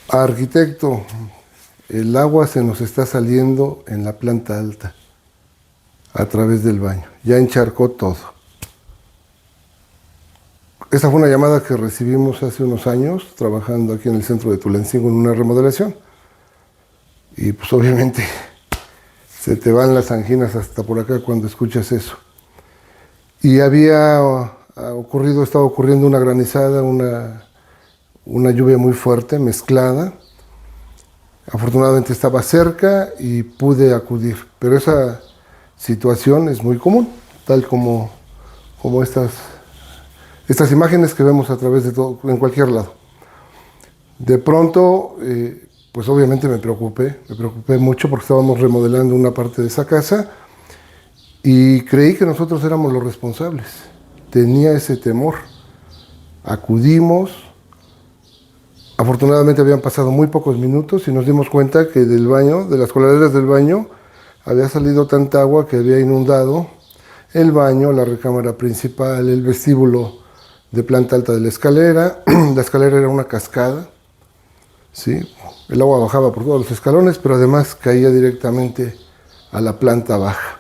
Arquitecto, el agua se nos está saliendo en la planta alta a través del baño. Ya encharcó todo. Esta fue una llamada que recibimos hace unos años trabajando aquí en el centro de Tulancingo en una remodelación. Y pues obviamente se te van las anginas hasta por acá cuando escuchas eso. Y estaba ocurriendo una granizada, una lluvia muy fuerte, mezclada. Afortunadamente estaba cerca y pude acudir, pero esa situación es muy común, tal como estas imágenes que vemos a través de todo, en cualquier lado. De pronto, pues obviamente me preocupé mucho porque estábamos remodelando una parte de esa casa y creí que nosotros éramos los responsables. Tenía ese temor. Acudimos. Afortunadamente habían pasado muy pocos minutos y nos dimos cuenta que del baño, de las coladeras del baño, había salido tanta agua que había inundado el baño, la recámara principal, el vestíbulo de planta alta de la escalera. La escalera era una cascada, ¿sí? El agua bajaba por todos los escalones, pero además caía directamente a la planta baja.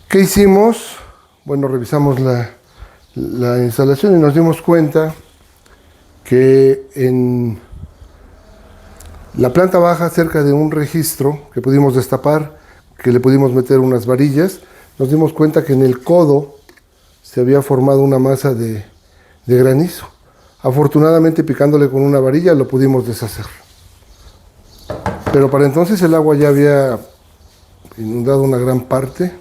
¿Qué hicimos? Bueno, revisamos la instalación y nos dimos cuenta que en la planta baja, cerca de un registro que pudimos destapar, que le pudimos meter unas varillas, nos dimos cuenta que en el codo se había formado una masa de granizo. Afortunadamente, picándole con una varilla lo pudimos deshacer. Pero para entonces el agua ya había inundado una gran parte,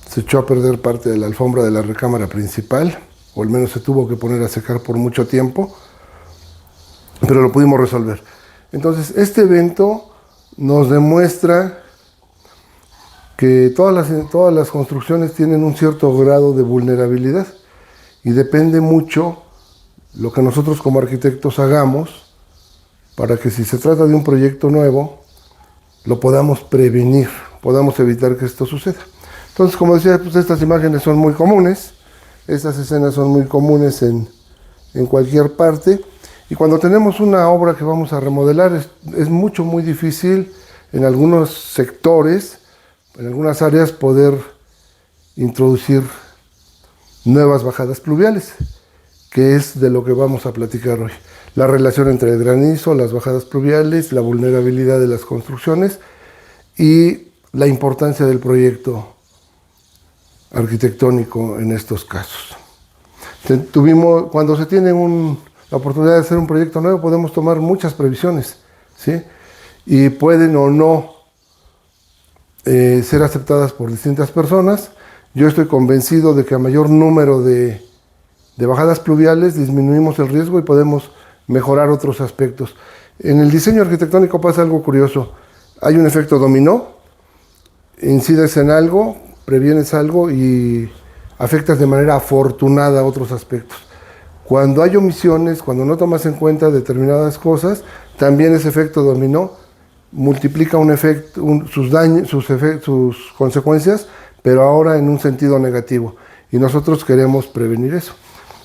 se echó a perder parte de la alfombra de la recámara principal, o al menos se tuvo que poner a secar por mucho tiempo, pero lo pudimos resolver. Entonces, este evento nos demuestra que todas las construcciones tienen un cierto grado de vulnerabilidad y depende mucho lo que nosotros como arquitectos hagamos para que, si se trata de un proyecto nuevo, lo podamos prevenir, podamos evitar que esto suceda. Entonces, como decía, pues estas imágenes son muy comunes, estas escenas son muy comunes en cualquier parte. Y cuando tenemos una obra que vamos a remodelar, es muy difícil en algunos sectores, en algunas áreas, poder introducir nuevas bajadas pluviales, que es de lo que vamos a platicar hoy. La relación entre el granizo, las bajadas pluviales, la vulnerabilidad de las construcciones y la importancia del proyecto arquitectónico en estos casos. Cuando se tiene la oportunidad de hacer un proyecto nuevo, podemos tomar muchas previsiones, ¿sí? Y pueden o no ser aceptadas por distintas personas. Yo estoy convencido de que a mayor número de bajadas pluviales disminuimos el riesgo y podemos mejorar otros aspectos. En el diseño arquitectónico pasa algo curioso. Hay un efecto dominó, incides en algo, previenes algo y afectas de manera afortunada otros aspectos. Cuando hay omisiones, cuando no tomas en cuenta determinadas cosas, también ese efecto dominó multiplica sus consecuencias, pero ahora en un sentido negativo. Y nosotros queremos prevenir eso.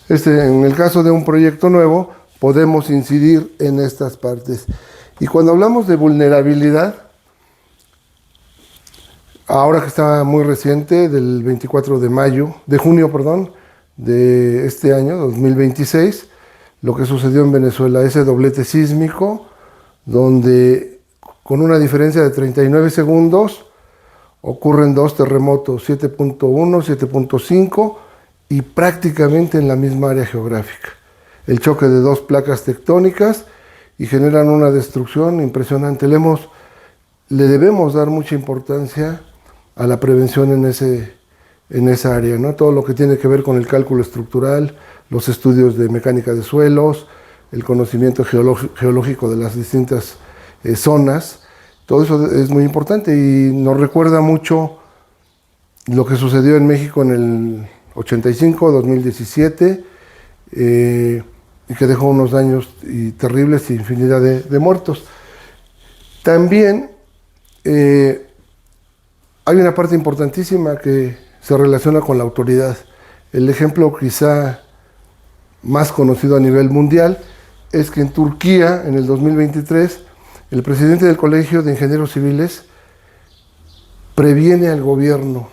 En el caso de un proyecto nuevo, podemos incidir en estas partes. Y cuando hablamos de vulnerabilidad, ahora que está muy reciente, del 24 de junio, de este año, 2026, lo que sucedió en Venezuela, ese doblete sísmico, donde con una diferencia de 39 segundos ocurren dos terremotos, 7.1, 7.5, y prácticamente en la misma área geográfica. El choque de dos placas tectónicas y generan una destrucción impresionante. Le debemos dar mucha importancia a la prevención en esa área, ¿no? Todo lo que tiene que ver con el cálculo estructural, los estudios de mecánica de suelos, el conocimiento geológico de las distintas zonas, todo eso es muy importante y nos recuerda mucho lo que sucedió en México en el 85, 2017, y que dejó unos daños terribles y infinidad de muertos. También hay una parte importantísima que se relaciona con la autoridad. El ejemplo quizá más conocido a nivel mundial es que en Turquía, en el 2023, el presidente del Colegio de Ingenieros Civiles previene al gobierno,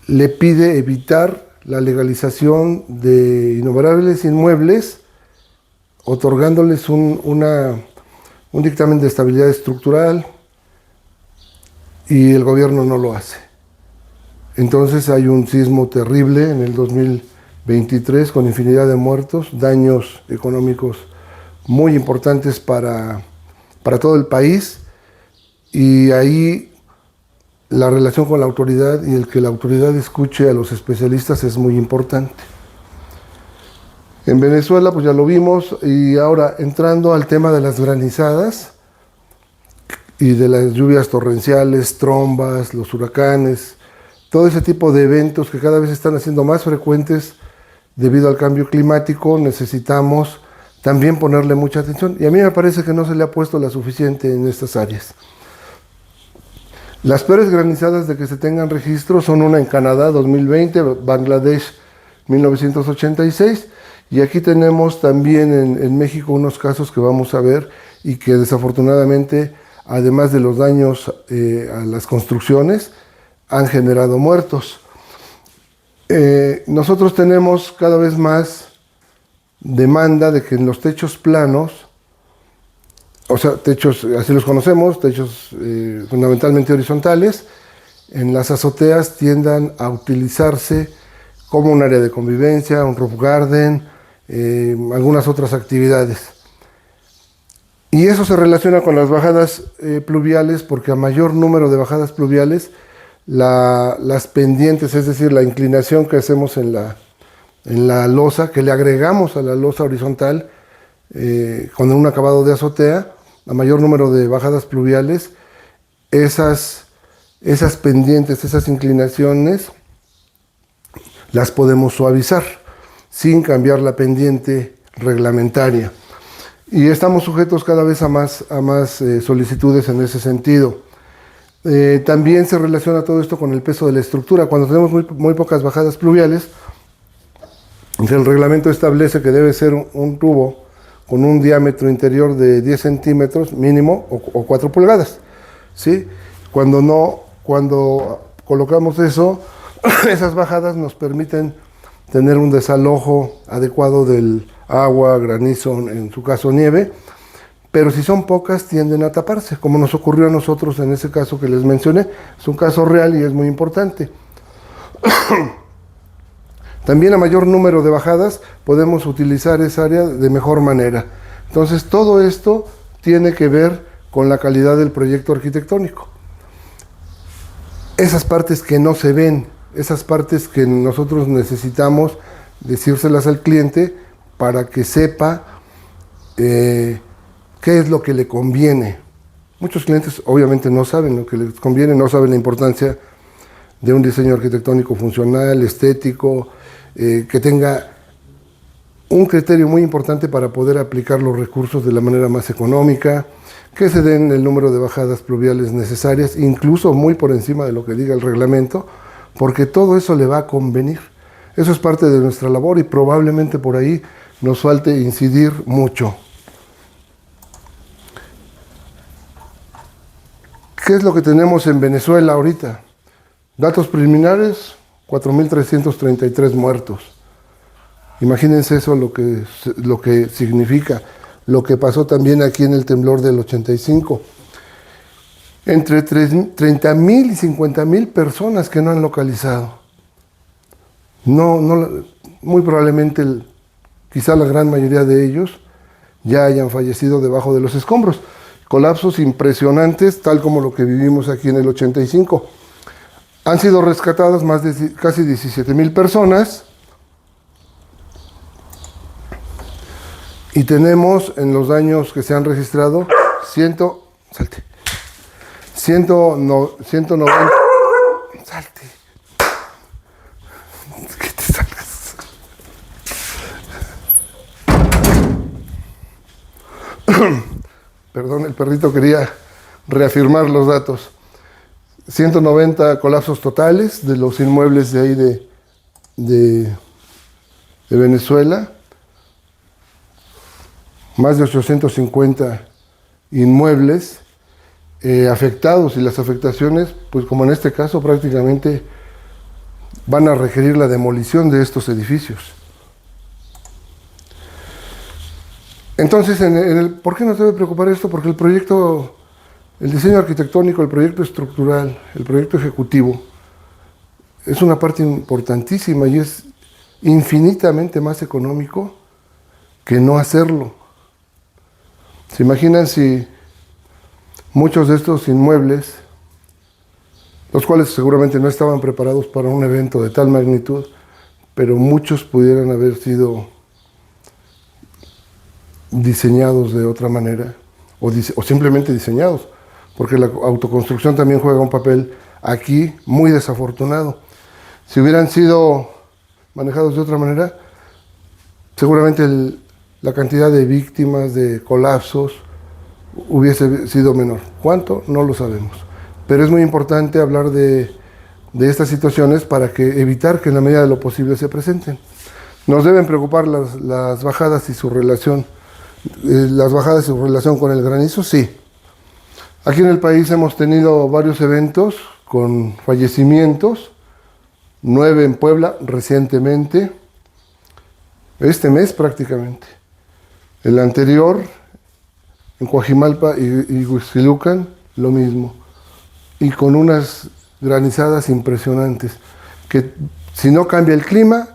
le pide evitar la legalización de innumerables inmuebles, otorgándoles un dictamen de estabilidad estructural, y el gobierno no lo hace. Entonces hay un sismo terrible en el 2023 con infinidad de muertos, daños económicos muy importantes para todo el país, y ahí la relación con la autoridad y el que la autoridad escuche a los especialistas es muy importante. En Venezuela pues ya lo vimos, y ahora entrando al tema de las granizadas y de las lluvias torrenciales, trombas, los huracanes, todo ese tipo de eventos que cada vez están haciendo más frecuentes debido al cambio climático, necesitamos también ponerle mucha atención, y a mí me parece que no se le ha puesto la suficiente en estas áreas. Las peores granizadas de que se tengan registro son una en Canadá 2020, Bangladesh 1986, y aquí tenemos también en México unos casos que vamos a ver y que desafortunadamente, además de los daños a las construcciones, han generado muertos. Nosotros tenemos cada vez más demanda de que en los techos planos, o sea, techos, así los conocemos, techos fundamentalmente horizontales, en las azoteas tiendan a utilizarse como un área de convivencia, un roof garden, algunas otras actividades. Y eso se relaciona con las bajadas pluviales, porque a mayor número de bajadas pluviales, las pendientes, es decir, la inclinación que hacemos en la losa, que le agregamos a la losa horizontal con un acabado de azotea, a mayor número de bajadas pluviales, esas pendientes, esas inclinaciones, las podemos suavizar sin cambiar la pendiente reglamentaria. Y estamos sujetos cada vez a más solicitudes en ese sentido. También se relaciona todo esto con el peso de la estructura. Cuando tenemos muy pocas bajadas pluviales, el reglamento establece que debe ser un tubo con un diámetro interior de 10 centímetros mínimo o 4 pulgadas. ¿Sí? Cuando colocamos eso, esas bajadas nos permiten tener un desalojo adecuado del agua, granizo, en su caso nieve, pero si son pocas tienden a taparse, como nos ocurrió a nosotros en ese caso que les mencioné. Es un caso real y es muy importante. También a mayor número de bajadas podemos utilizar esa área de mejor manera. Entonces todo esto tiene que ver con la calidad del proyecto arquitectónico. Esas partes que no se ven, esas partes que nosotros necesitamos decírselas al cliente para que sepa qué es lo que le conviene. Muchos clientes obviamente no saben lo que les conviene, no saben la importancia de un diseño arquitectónico funcional, estético, que tenga un criterio muy importante para poder aplicar los recursos de la manera más económica, que se den el número de bajadas pluviales necesarias, incluso muy por encima de lo que diga el reglamento, porque todo eso le va a convenir. Eso es parte de nuestra labor y probablemente por ahí nos falte incidir mucho. ¿Qué es lo que tenemos en Venezuela ahorita? Datos preliminares, 4.333 muertos. Imagínense eso, lo que significa, lo que pasó también aquí en el temblor del 85. Entre 30.000 y 50.000 personas que no han localizado. Muy probablemente, quizá la gran mayoría de ellos ya hayan fallecido debajo de los escombros. Colapsos impresionantes, tal como lo que vivimos aquí en el 85. Han sido rescatadas casi 17.000 personas. Y tenemos en los daños que se han registrado 190. Salte. Que te salgas. Perdón, el perrito quería reafirmar los datos. 190 colapsos totales de los inmuebles de ahí de Venezuela. más de 850 inmuebles afectados, y las afectaciones, pues como en este caso, prácticamente van a requerir la demolición de estos edificios. Entonces, ¿por qué nos debe preocupar esto? Porque el proyecto, el diseño arquitectónico, el proyecto estructural, el proyecto ejecutivo, es una parte importantísima y es infinitamente más económico que no hacerlo. ¿Se imaginan si muchos de estos inmuebles, los cuales seguramente no estaban preparados para un evento de tal magnitud, pero muchos pudieran haber sido diseñados de otra manera, o simplemente diseñados, porque la autoconstrucción también juega un papel aquí muy desafortunado? Si hubieran sido manejados de otra manera, seguramente la cantidad de víctimas, de colapsos, hubiese sido menor. ¿Cuánto? No lo sabemos. Pero es muy importante hablar de estas situaciones para evitar que en la medida de lo posible se presenten. Nos deben preocupar las bajadas y su relación. Las bajadas y su relación con el granizo, sí. Aquí en el país hemos tenido varios eventos con fallecimientos, 9 en Puebla recientemente, este mes prácticamente. El anterior, en Coajimalpa y Huixquilucan, lo mismo. Y con unas granizadas impresionantes, que si no cambia el clima,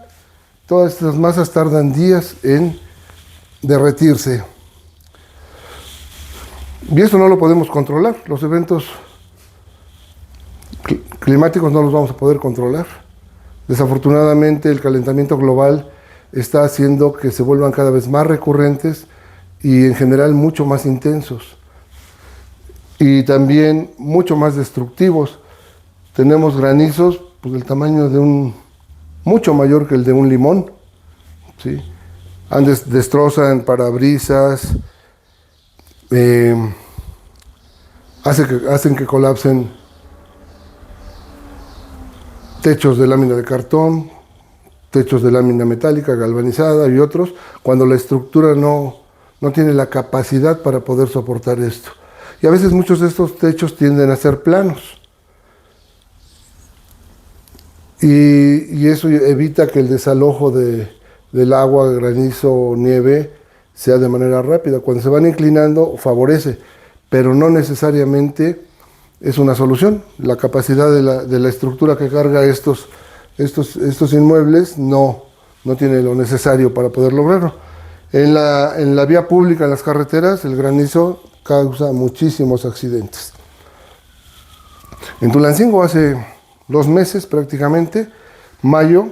todas estas masas tardan días en derretirse. Y esto no lo podemos controlar. Los eventos climáticos no los vamos a poder controlar. Desafortunadamente, el calentamiento global está haciendo que se vuelvan cada vez más recurrentes y en general mucho más intensos. Y también mucho más destructivos. Tenemos granizos pues, del tamaño de mucho mayor que el de un limón, ¿sí? Destrozan parabrisas, hacen que colapsen techos de lámina de cartón, techos de lámina metálica galvanizada y otros, cuando la estructura no tiene la capacidad para poder soportar esto. Y a veces muchos de estos techos tienden a ser planos. Y eso evita que el desalojo del agua, granizo o nieve sea de manera rápida. Cuando se van inclinando favorece, pero no necesariamente es una solución. La capacidad de la estructura que carga estos inmuebles no tiene lo necesario para poder lograrlo. En la vía pública, en las carreteras, el granizo causa muchísimos accidentes. En Tulancingo hace 2 meses prácticamente, mayo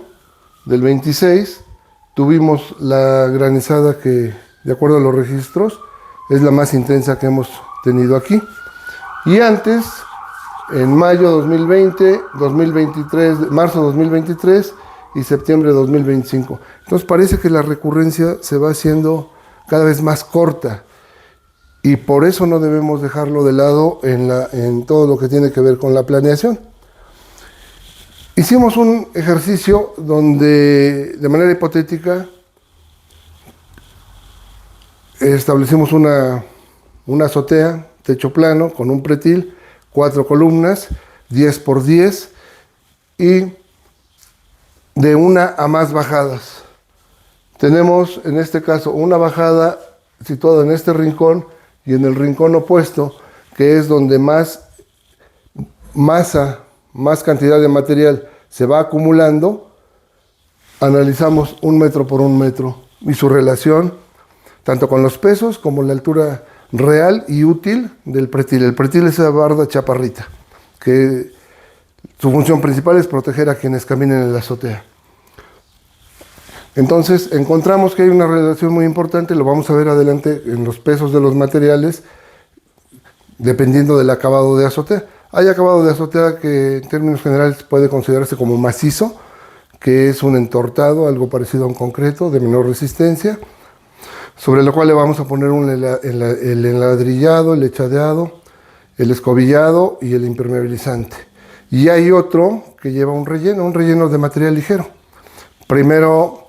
del 26, tuvimos la granizada que, de acuerdo a los registros, es la más intensa que hemos tenido aquí. Y antes, en mayo 2020, 2023, marzo 2023 y septiembre 2025. Entonces parece que la recurrencia se va haciendo cada vez más corta. Y por eso no debemos dejarlo de lado en todo lo que tiene que ver con la planeación. Hicimos un ejercicio donde, de manera hipotética, establecimos una azotea, techo plano, con un pretil, 4 columnas, 10 por 10, y de una a más bajadas. Tenemos, en este caso, una bajada situada en este rincón, y en el rincón opuesto, que es donde más masa, más cantidad de material se va acumulando, analizamos 1 metro por 1 metro y su relación, tanto con los pesos como la altura real y útil del pretil. El pretil es esa barda chaparrita, que su función principal es proteger a quienes caminen en la azotea. Entonces encontramos que hay una relación muy importante, lo vamos a ver adelante en los pesos de los materiales, dependiendo del acabado de azotea. Hay acabado de azotea que en términos generales puede considerarse como macizo, que es un entortado, algo parecido a un concreto de menor resistencia, sobre lo cual le vamos a poner el enladrillado, el lechadeado, el escobillado y el impermeabilizante. Y hay otro que lleva un relleno de material ligero. Primero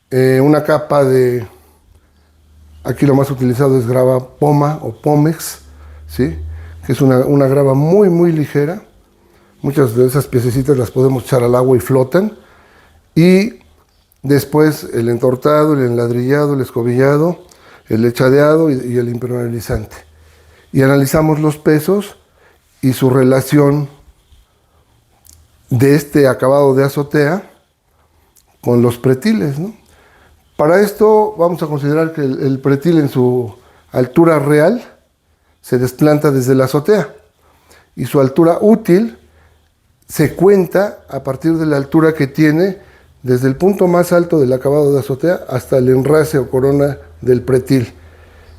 una capa de Aquí lo más utilizado es grava Poma o Pomex, ¿sí? Que es una grava muy, muy ligera. Muchas de esas piececitas las podemos echar al agua y flotan. Y después el entortado, el enladrillado, el escobillado, el lechadeado y el impermeabilizante. Y analizamos los pesos y su relación de este acabado de azotea con los pretiles, ¿no? Para esto vamos a considerar que el pretil en su altura real se desplanta desde la azotea y su altura útil se cuenta a partir de la altura que tiene desde el punto más alto del acabado de azotea hasta el enrase o corona del pretil.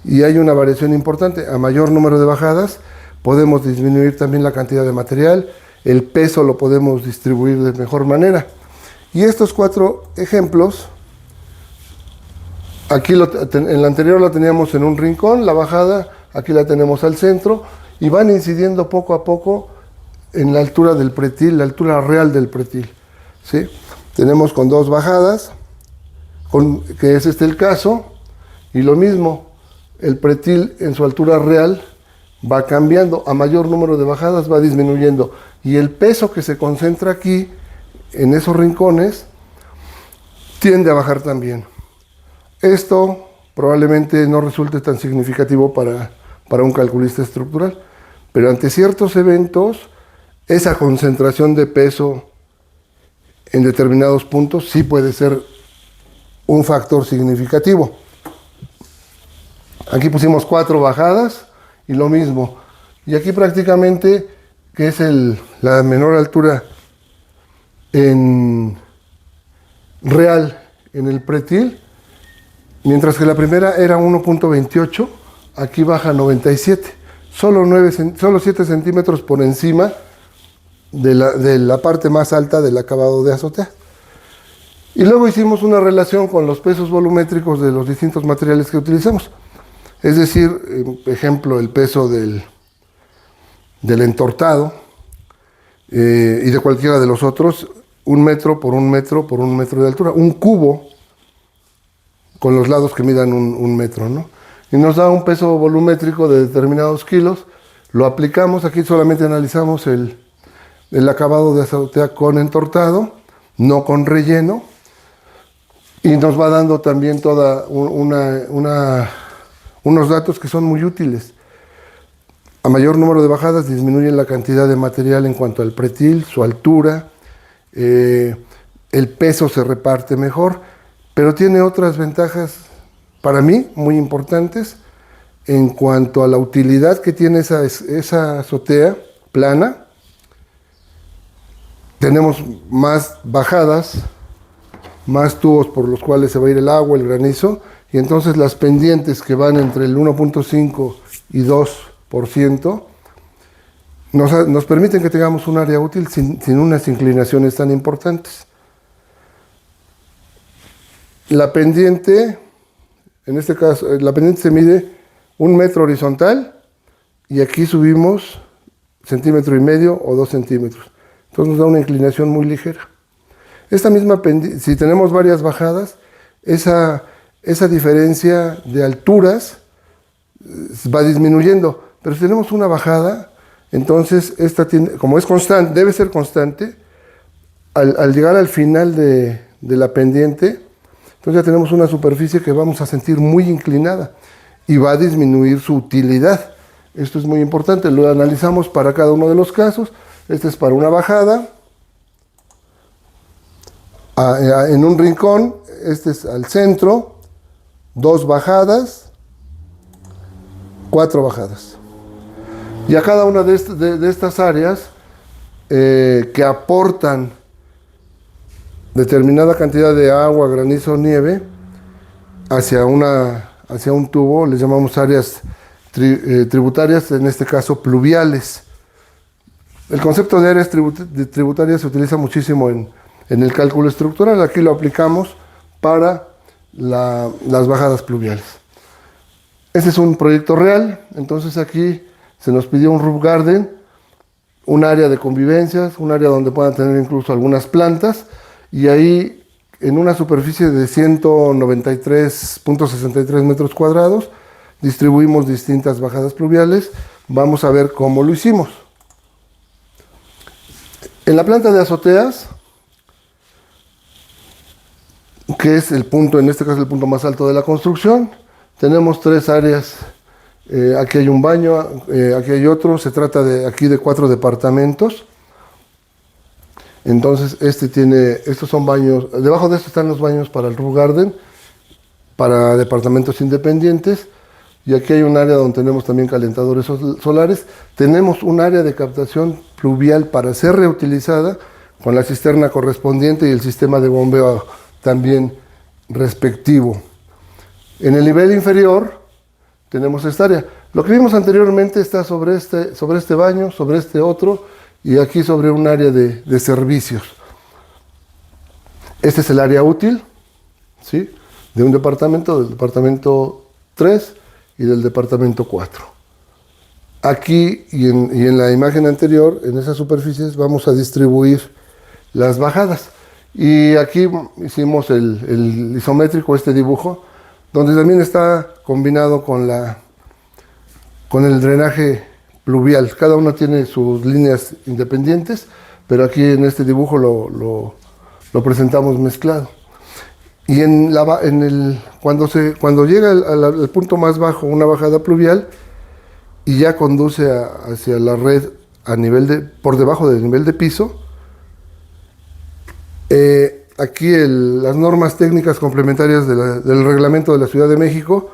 Y hay una variación importante. A mayor número de bajadas podemos disminuir también la cantidad de material, el peso lo podemos distribuir de mejor manera. Y estos 4 ejemplos, aquí en la anterior la teníamos en un rincón, la bajada, aquí la tenemos al centro, y van incidiendo poco a poco en la altura del pretil, la altura real del pretil, ¿sí? Tenemos con 2 bajadas, que es este el caso, y lo mismo, el pretil en su altura real va cambiando, a mayor número de bajadas va disminuyendo, y el peso que se concentra aquí, en esos rincones, tiende a bajar también. Esto probablemente no resulte tan significativo para un calculista estructural, pero ante ciertos eventos, esa concentración de peso en determinados puntos sí puede ser un factor significativo. Aquí pusimos 4 bajadas y lo mismo. Y aquí prácticamente, que es la menor altura en real en el pretil, mientras que la primera era 1.28, aquí baja 97, solo 7 centímetros por encima de la parte más alta del acabado de azotea. Y luego hicimos una relación con los pesos volumétricos de los distintos materiales que utilizamos. Es decir, ejemplo, el peso del entortado y de cualquiera de los otros, 1 metro por 1 metro por 1 metro de altura. Un cubo con los lados que midan 1 metro, ¿no? Y nos da un peso volumétrico de determinados kilos. Lo aplicamos, aquí solamente analizamos el acabado de azotea con entortado, no con relleno. Y nos va dando también toda unos datos que son muy útiles. A mayor número de bajadas disminuyen la cantidad de material en cuanto al pretil, su altura, el peso se reparte mejor, pero tiene otras ventajas para mí muy importantes en cuanto a la utilidad que tiene esa azotea plana. Tenemos más bajadas, más tubos por los cuales se va a ir el agua, el granizo, y entonces las pendientes que van entre el 1.5 y 2% nos permiten que tengamos un área útil sin unas inclinaciones tan importantes. La pendiente, en este caso, la pendiente se mide 1 metro horizontal y aquí subimos 1,5 centímetros o 2 centímetros. Entonces nos da una inclinación muy ligera. Esta misma pendiente, si tenemos varias bajadas, esa diferencia de alturas va disminuyendo. Pero si tenemos una bajada, entonces esta tiene, como es constante, debe ser constante, al llegar al final de la pendiente, entonces ya tenemos una superficie que vamos a sentir muy inclinada y va a disminuir su utilidad. Esto es muy importante, lo analizamos para cada uno de los casos. Este es para una bajada, en un rincón, este es al centro, 2 bajadas, 4 bajadas. Y a cada una de estas áreas que aportan determinada cantidad de agua, granizo o nieve hacia un tubo, les llamamos áreas tributarias, en este caso pluviales. El concepto de áreas tributarias se utiliza muchísimo en el cálculo estructural. Aquí lo aplicamos para las bajadas pluviales. Este es un proyecto real, entonces aquí se nos pidió un roof garden, un área de convivencias, un área donde puedan tener incluso algunas plantas, y ahí en una superficie de 193.63 metros cuadrados. Distribuimos distintas bajadas pluviales. Vamos a ver cómo lo hicimos. En la planta de azoteas, que es el punto, en este caso el punto más alto de la construcción, tenemos 3 áreas. Aquí hay un baño, aquí hay otro. Se trata aquí de 4 departamentos. Entonces, estos son baños. Debajo de esto están los baños para el roof garden, para departamentos independientes. Y aquí hay un área donde tenemos también calentadores solares. Tenemos un área de captación pluvial para ser reutilizada, con la cisterna correspondiente y el sistema de bombeo también respectivo. En el nivel inferior tenemos esta área. Lo que vimos anteriormente está sobre este baño, sobre este otro, y aquí sobre un área de servicios. Este es el área útil, ¿sí?, de un departamento, del departamento 3 y del departamento 4. Aquí y en la imagen anterior, en esas superficies, vamos a distribuir las bajadas. Y aquí hicimos el isométrico, este dibujo, donde también está combinado con el drenaje pluvial. Cada una tiene sus líneas independientes, pero aquí en este dibujo lo presentamos mezclado. Y cuando llega al punto más bajo, una bajada pluvial, y ya conduce hacia la red por debajo del nivel de piso, aquí las normas técnicas complementarias del reglamento de la Ciudad de México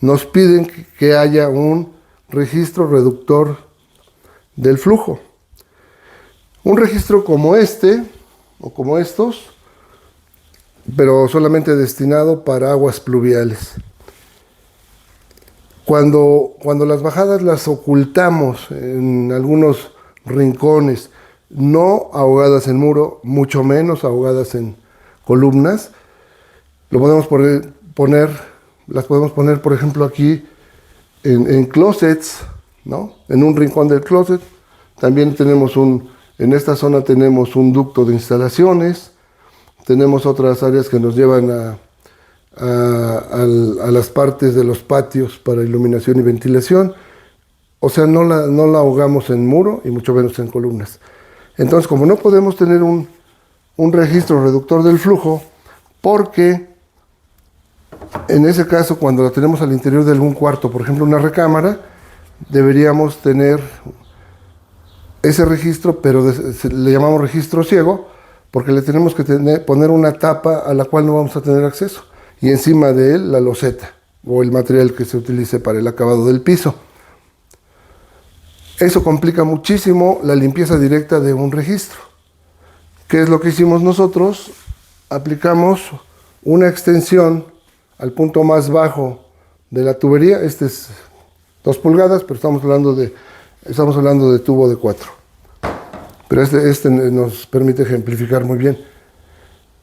nos piden que haya un registro reductor del flujo. Un registro como este, o como estos, pero solamente destinado para aguas pluviales. Cuando las bajadas las ocultamos en algunos rincones, no ahogadas en muro, mucho menos ahogadas en columnas, las podemos poner, por ejemplo, aquí en closets, ¿no?, en un rincón del closet. También en esta zona tenemos un ducto de instalaciones. Tenemos otras áreas que nos llevan a las partes de los patios para iluminación y ventilación. O sea, no la ahogamos en muro y mucho menos en columnas. Entonces, como no podemos tener un registro reductor del flujo, porque en ese caso, cuando la tenemos al interior de algún cuarto, por ejemplo una recámara, deberíamos tener ese registro, pero le llamamos registro ciego, porque le tenemos que poner una tapa a la cual no vamos a tener acceso, y encima de él la loseta o el material que se utilice para el acabado del piso. Eso complica muchísimo la limpieza directa de un registro. ¿Qué es lo que hicimos nosotros? Aplicamos una extensión al punto más bajo de la tubería. Este es 2 pulgadas, pero estamos hablando de tubo de 4. Pero este nos permite ejemplificar muy bien.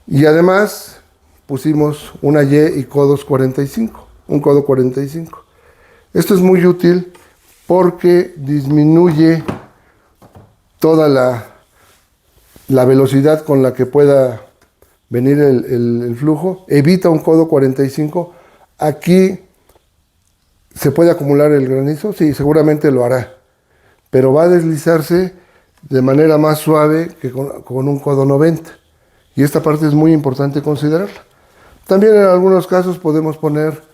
Y además pusimos una Y y codos 45, un codo 45. Esto es muy útil porque disminuye toda la velocidad con la que pueda venir el flujo, evita un codo 45. Aquí se puede acumular el granizo, sí, seguramente lo hará, pero va a deslizarse de manera más suave que con un codo 90. Y esta parte es muy importante considerarla. También en algunos casos podemos poner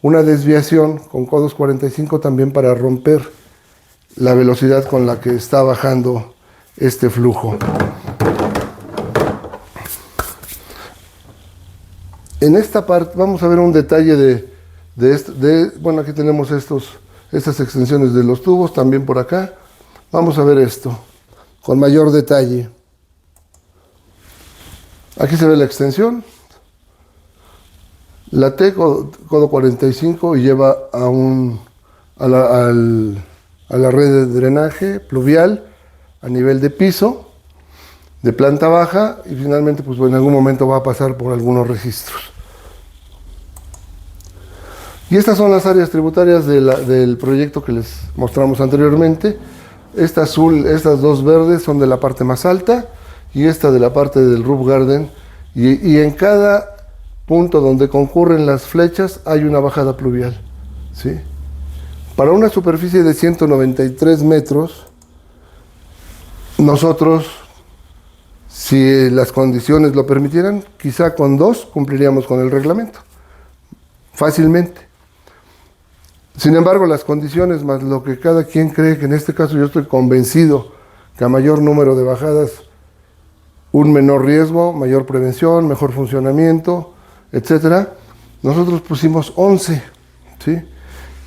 una desviación con codos 45 también para romper la velocidad con la que está bajando este flujo. En esta parte vamos a ver un detalle bueno, aquí tenemos estas extensiones de los tubos, también por acá. Vamos a ver esto con mayor detalle. Aquí se ve la extensión, la T codo 45, y lleva a la red de drenaje pluvial a nivel de piso, de planta baja, y finalmente pues en algún momento va a pasar por algunos registros. Y estas son las áreas tributarias del proyecto que les mostramos anteriormente. Esta azul, estas dos verdes son de la parte más alta, y esta de la parte del roof garden y en cada punto donde concurren las flechas hay una bajada pluvial, ¿sí? Para una superficie de 193 metros, nosotros, si las condiciones lo permitieran, quizá con 2 cumpliríamos con el reglamento, fácilmente. Sin embargo, las condiciones más lo que cada quien cree, que en este caso yo estoy convencido que a mayor número de bajadas, un menor riesgo, mayor prevención, mejor funcionamiento, etcétera. Nosotros pusimos 11, ¿sí?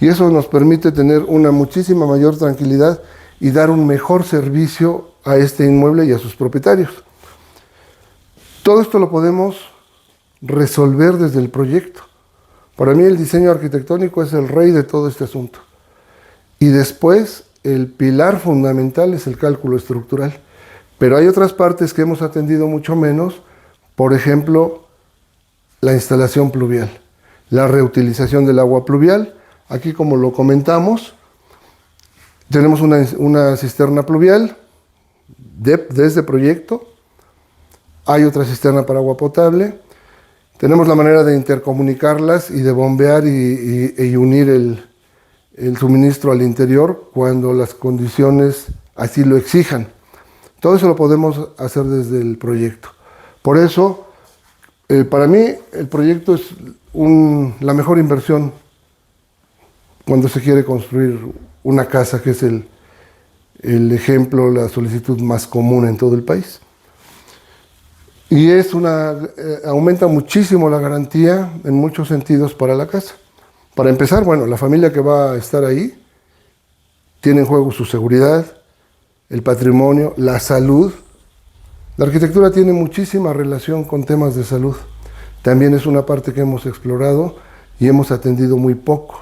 Y eso nos permite tener una muchísima mayor tranquilidad y dar un mejor servicio a este inmueble y a sus propietarios. Todo esto lo podemos resolver desde el proyecto. Para mí el diseño arquitectónico es el rey de todo este asunto. Y después el pilar fundamental es el cálculo estructural. Pero hay otras partes que hemos atendido mucho menos, por ejemplo, la instalación pluvial, la reutilización del agua pluvial. Aquí, como lo comentamos, tenemos una cisterna pluvial desde proyecto, hay otra cisterna para agua potable, tenemos la manera de intercomunicarlas y de bombear y unir el suministro al interior cuando las condiciones así lo exijan. Todo eso lo podemos hacer desde el proyecto. Por eso, para mí, el proyecto es la mejor inversión cuando se quiere construir una casa, que es el ejemplo, la solicitud más común en todo el país. Y aumenta muchísimo la garantía en muchos sentidos para la casa. Para empezar, bueno, la familia que va a estar ahí tiene en juego su seguridad, el patrimonio, la salud. La arquitectura tiene muchísima relación con temas de salud. También es una parte que hemos explorado y hemos atendido muy poco.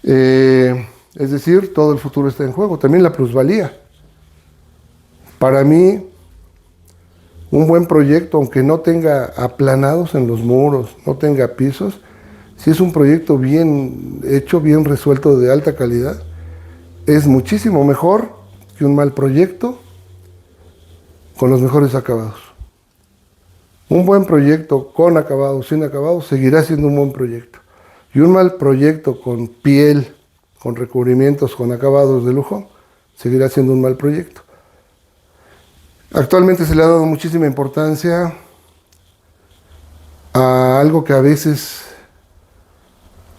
Es decir, todo el futuro está en juego. También la plusvalía. Para mí, un buen proyecto, aunque no tenga aplanados en los muros, no tenga pisos, si es un proyecto bien hecho, bien resuelto, de alta calidad, es muchísimo mejor que un mal proyecto con los mejores acabados. Un buen proyecto con acabados, sin acabados, seguirá siendo un buen proyecto. Y un mal proyecto con piel, con recubrimientos, con acabados de lujo, seguirá siendo un mal proyecto. Actualmente se le ha dado muchísima importancia a algo que a veces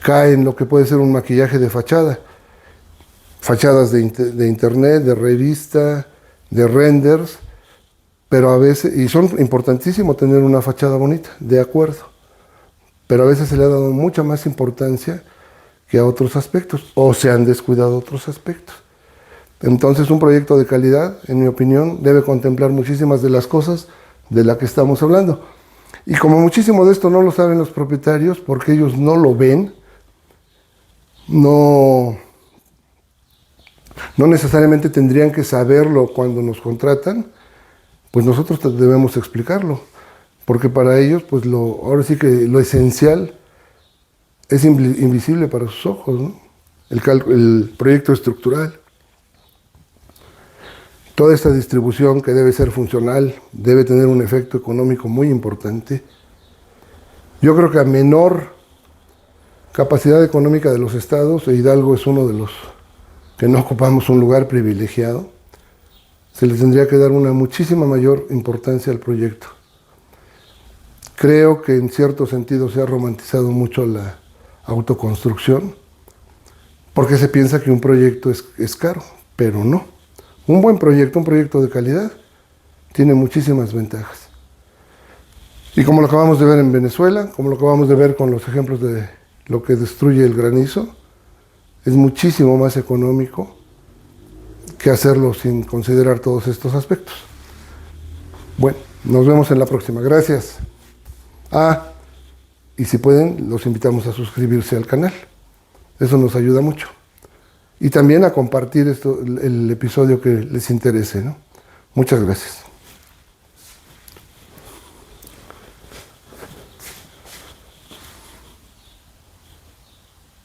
cae en lo que puede ser un maquillaje de fachada. Fachadas de internet, de revista, de renders, pero a veces, y son importantísimo tener una fachada bonita, de acuerdo, pero a veces se le ha dado mucha más importancia que a otros aspectos, o se han descuidado otros aspectos. Entonces, un proyecto de calidad, en mi opinión, debe contemplar muchísimas de las cosas de las que estamos hablando. Y como muchísimo de esto no lo saben los propietarios, porque ellos no lo ven, no necesariamente tendrían que saberlo cuando nos contratan, pues nosotros debemos explicarlo, porque para ellos, pues ahora sí que lo esencial es invisible para sus ojos, ¿no? El proyecto estructural. Toda esta distribución que debe ser funcional, debe tener un efecto económico muy importante. Yo creo que a menor capacidad económica de los estados, Hidalgo es uno de los que no ocupamos un lugar privilegiado, se le tendría que dar una muchísima mayor importancia al proyecto. Creo que en cierto sentido se ha romantizado mucho la autoconstrucción, porque se piensa que un proyecto es caro, pero no. Un buen proyecto, un proyecto de calidad, tiene muchísimas ventajas. Y como lo acabamos de ver en Venezuela, como lo acabamos de ver con los ejemplos de lo que destruye el granizo, es muchísimo más económico que hacerlo sin considerar todos estos aspectos. Bueno, nos vemos en la próxima. Gracias. Y si pueden, los invitamos a suscribirse al canal. Eso nos ayuda mucho. Y también a compartir el episodio que les interese, ¿no? Muchas gracias.